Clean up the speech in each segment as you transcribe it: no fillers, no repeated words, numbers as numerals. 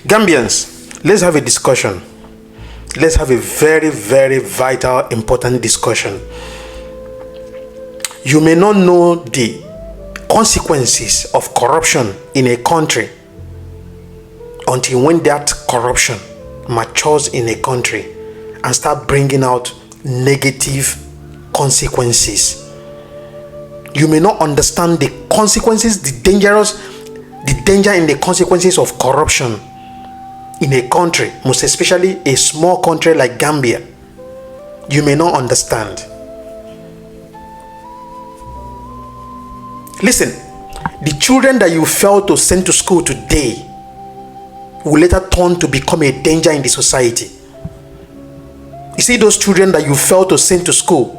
Gambians, let's have a discussion. Let's have a very, very vital, important discussion. You may not know the consequences of corruption in a country until when that corruption matures in a country and start bringing out negative consequences. You may not understand the consequences, the danger in the consequences of corruption in a country, most especially a small country like Gambia. You may not understand. Listen, the children that you failed to send to school today will later turn to become a danger in the society. You see those children that you failed to send to school,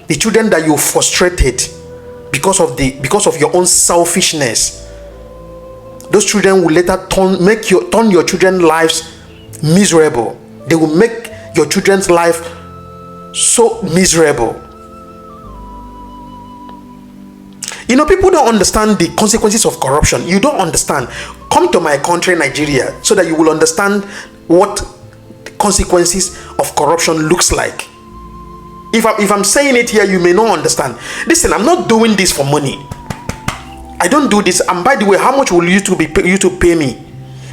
the children that you frustrated because of your own selfishness, those children will later turn your children's lives miserable. They will make your children's life so miserable. You know, people don't understand the consequences of corruption. You don't understand. Come to my country, Nigeria, so that you will understand what the consequences of corruption looks like. If I'm saying it here, you may not understand. Listen, I'm not doing this for money. I don't do this. And by the way, how much will YouTube pay me?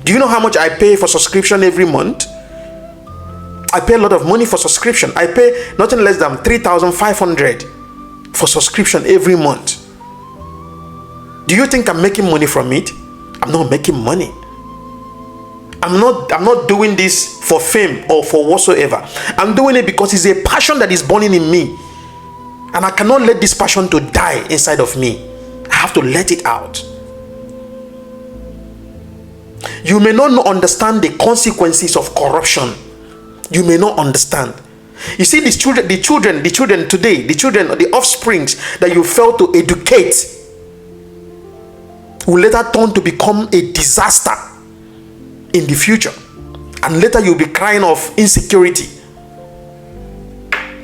Do you know how much I pay for subscription every month? I pay a lot of money for subscription. I pay nothing less than 3,500 for subscription every month. Do you think I'm making money from it? I'm not making money. I'm not doing this for fame or for whatsoever. I'm doing it because it's a passion that is burning in me. And I cannot let this passion to die inside of me. I have to let it out. You may not understand the consequences of corruption. You may not understand. You see, the children today, the offsprings that you fail to educate will later turn to become a disaster in the future, and later you'll be crying of insecurity.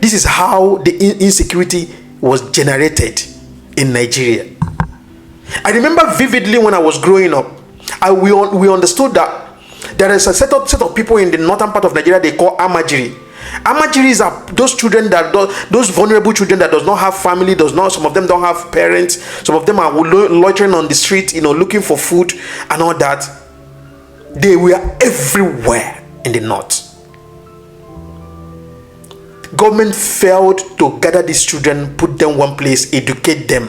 This is how the insecurity was generated in Nigeria. I remember vividly when I was growing up, we understood that there is a set of people in the northern part of Nigeria they call Amajiri. Amajiris are those children those vulnerable children that does not have family, some of them don't have parents, some of them are loitering on the street, looking for food and all that. They were everywhere in the north. Government failed to gather these children, put them one place, educate them,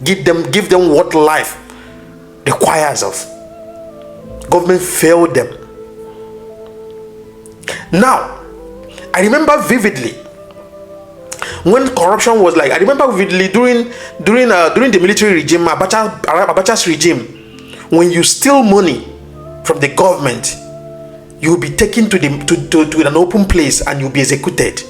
give them what life requires of. Government failed them. Now, I remember vividly when corruption was like. I remember vividly during the military regime, Abacha's regime, when you steal money from the government, you will be taken to an open place and you'll be executed.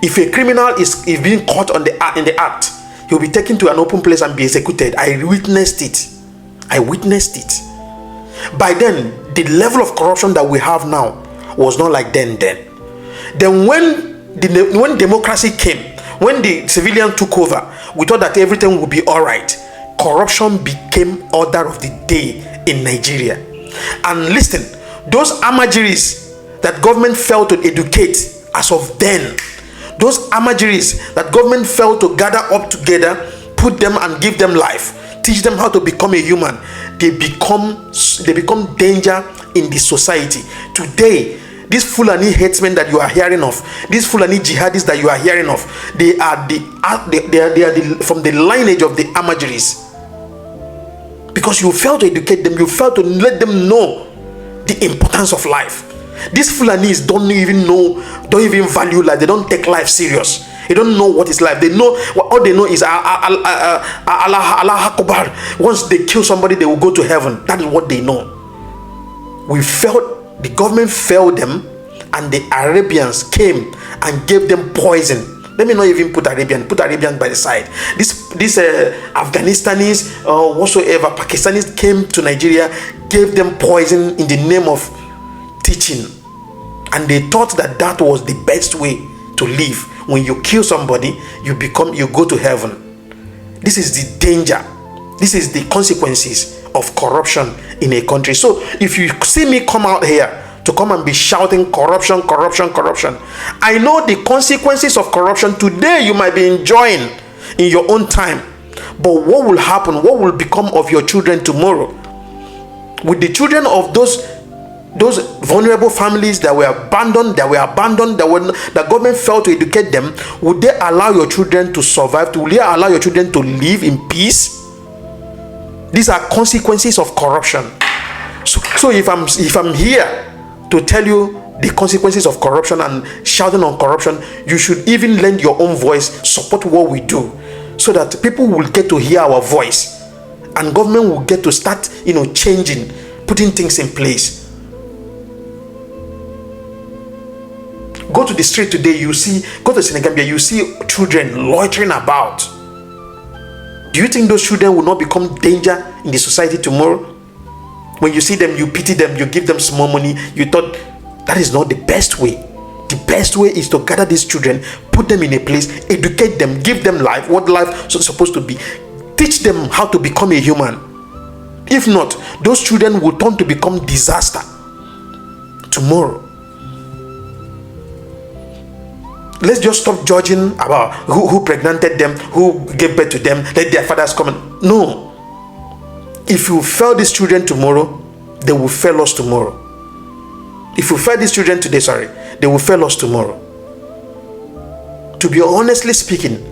If a criminal is being caught in the act, he'll be taken to an open place and be executed. I witnessed it. By then, the level of corruption that we have now was not like then. Then when democracy came, when the civilian took over, we thought that everything would be all right. Corruption became order of the day in Nigeria. And listen, those Amajiris that government failed to educate as of then, those Amajiris that government failed to gather up together, put them and give them life, teach them how to become a human, they become danger in the society. Today, these Fulani headsmen that you are hearing of, these Fulani jihadists that you are hearing of, they are from the lineage of the Amajiris. Because you fail to educate them, you fail to let them know the importance of life. These Fulanis don't even value life. They don't take life serious. They don't know what is life. They know all they know is Allah Akbar. Once they kill somebody, they will go to heaven. That is what they know. The government failed them, and the Arabians came and gave them poison. Let me not even put Arabians by the side. These Afghanistanis or whatsoever, Pakistanis came to Nigeria, gave them poison in the name of teaching, and they thought that was the best way to live. When you kill somebody, you go to heaven. This is the danger. This is the consequences of corruption in a country. So if you see me come out here to come and be shouting corruption, corruption, corruption, I know the consequences of corruption today you might be enjoying in your own time, but what will happen, what will become of your children tomorrow? With the children of those vulnerable families that were abandoned, the government failed to educate them, would they allow your children to survive? Will they allow your children to live in peace? These are consequences of corruption. So if I'm here to tell you the consequences of corruption and shouting on corruption, you should even lend your own voice, support what we do, so that people will get to hear our voice and government will get to start, changing, putting things in place. Go to the street today, go to Gambia, you see children loitering about. Do you think those children will not become danger in the society tomorrow? When you see them, you pity them, you give them small money. You thought that is not the best way. The best way is to gather these children, put them in a place, educate them, give them life, what life is supposed to be. Teach them how to become a human. If not, those children will turn to become disaster tomorrow. Let's just stop judging about who pregnanted them, who gave birth to them, let their fathers come and... No. If you fail these children tomorrow, they will fail us tomorrow. If you fail these children today, they will fail us tomorrow. To be honestly speaking,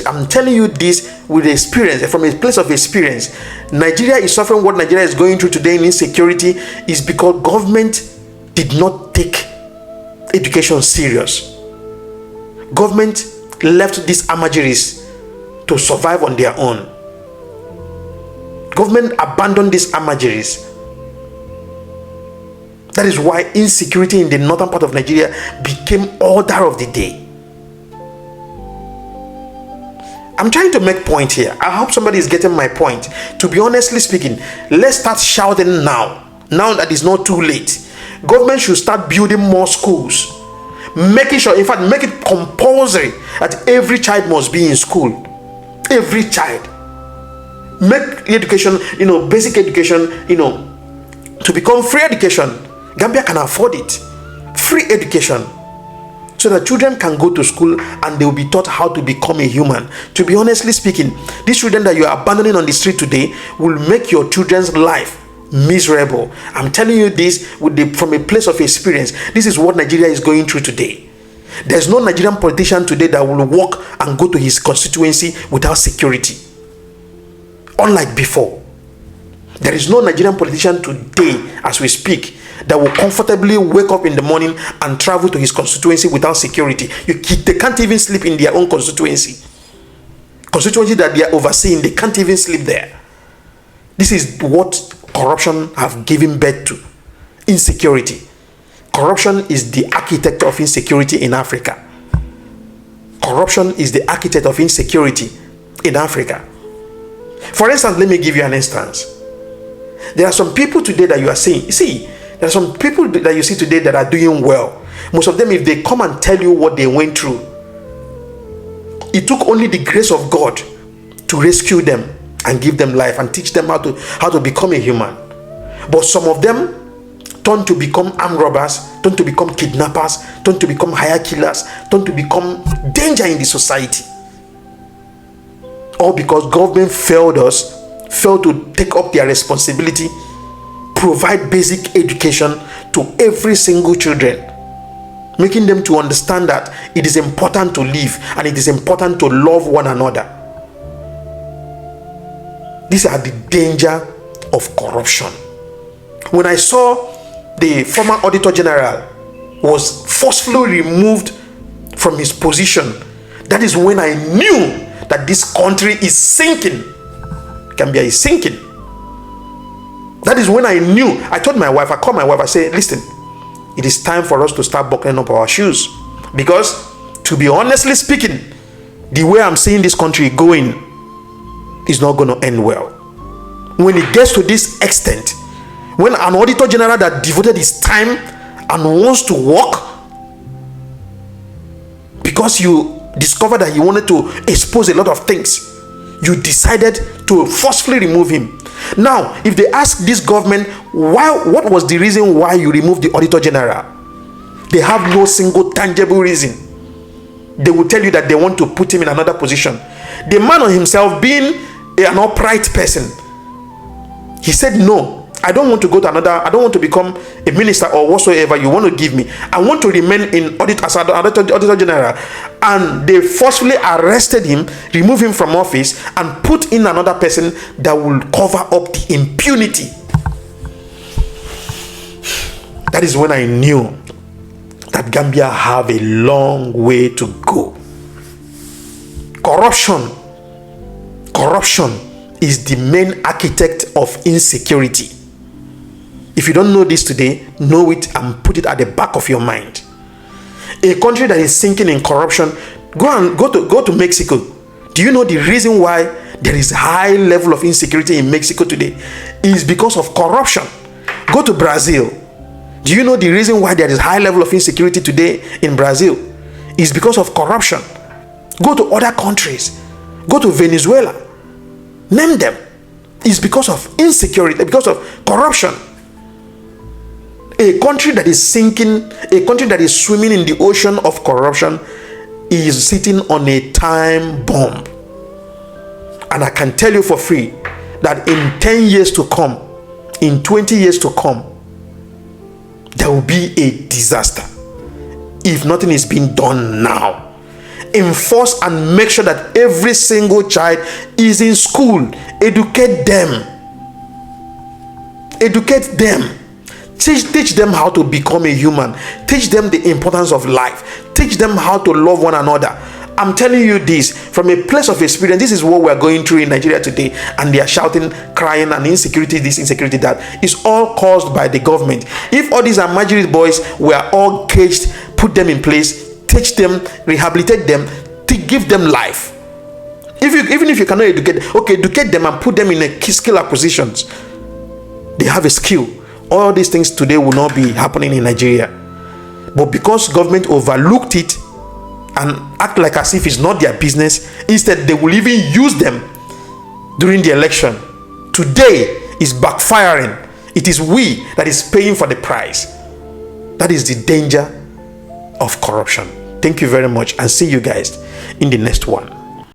I'm telling you this with experience, from a place of experience. Nigeria is suffering. What Nigeria is going through today in insecurity is because government did not take education serious. Government left these amajiris to survive on their own. Government abandoned these amajiris. That is why insecurity in the northern part of Nigeria became order of the day. I'm trying to make point here. I hope somebody is getting my point. To be honestly speaking, let's start shouting now that it's not too late. Government should start building more schools, making sure, in fact, make it compulsory that every child must be in school. Every child. Make education, basic education, to become free education. Gambia can afford it. Free education. So that children can go to school and they will be taught how to become a human. To be honestly speaking, these children that you are abandoning on the street today will make your children's life miserable. I'm telling you this from a place of experience. This is what Nigeria is going through today. There's no Nigerian politician today that will walk and go to his constituency without security. Unlike before. There is no Nigerian politician today, as we speak, that will comfortably wake up in the morning and travel to his constituency without security. They can't even sleep in their own constituency. Constituency that they are overseeing, they can't even sleep there. This is what corruption have given birth to. Insecurity. Corruption is the architect of insecurity in Africa. Corruption is the architect of insecurity in Africa. For instance, let me give you an instance. There are some people today that you are seeing. There are some people that you see today that are doing well. Most of them, if they come and tell you what they went through, it took only the grace of God to rescue them and give them life and teach them how to become a human. But some of them turn to become armed robbers, turn to become kidnappers, turn to become hire killers, turn to become danger in the society. All because government failed to take up their responsibility, provide basic education to every single children, making them to understand that it is important to live and it is important to love one another. These are the danger of corruption. When I saw the former Auditor General was forcefully removed from his position, that is when I knew that this country is sinking. Gambia is sinking. That is when I knew. I called my wife, I said, listen, it is time for us to start buckling up our shoes. Because, to be honestly speaking, the way I'm seeing this country going is not going to end well. When it gets to this extent, when an Auditor General that devoted his time and wants to work because you discovered that he wanted to expose a lot of things, You decided to forcefully remove him. Now, if they ask this government, what was the reason why you removed the Auditor General? They have no single tangible reason. They will tell you that they want to put him in another position. The man on himself, being an upright person, he said, no, I don't want to go to another, I don't want to become a minister or whatsoever you want to give me. I want to remain in Auditor General. And they forcefully arrested him, removed him from office, and put in another person that will cover up the impunity. That is when I knew that Gambia have a long way to go. Corruption is the main architect of insecurity. If you don't know this today, know it and put it at the back of your mind. A country that is sinking in corruption, go to Mexico. Do you know the reason why there is high level of insecurity in Mexico today? Is because of corruption. Go to Brazil. Do you know the reason why there is high level of insecurity today in Brazil? Is because of corruption. Go to other countries. Go to Venezuela. Name them. It's because of insecurity, because of corruption. A country that is sinking, a country that is swimming in the ocean of corruption is sitting on a time bomb. And I can tell you for free that in 10 years to come, in 20 years to come, there will be a disaster if nothing is being done now. Enforce and make sure that every single child is in school. Educate them. Educate them. Teach them how to become a human. Teach them the importance of life. Teach them how to love one another. I'm telling you this from a place of experience. This is what we're going through in Nigeria today, and they are shouting, crying, and insecurity, this, insecurity, that. Is all caused by the government. If all these Amajiri boys were all caged, put them in place, teach them, rehabilitate them, give them life. Even if you cannot educate them and put them in a skill acquisitions. They have a skill. All these things today will not be happening in Nigeria. But because government overlooked it and act like as if it's not their business, instead they will even use them during the election. Today is backfiring. It is we that is paying for the price. That is the danger of corruption. Thank you very much, and see you guys in the next one.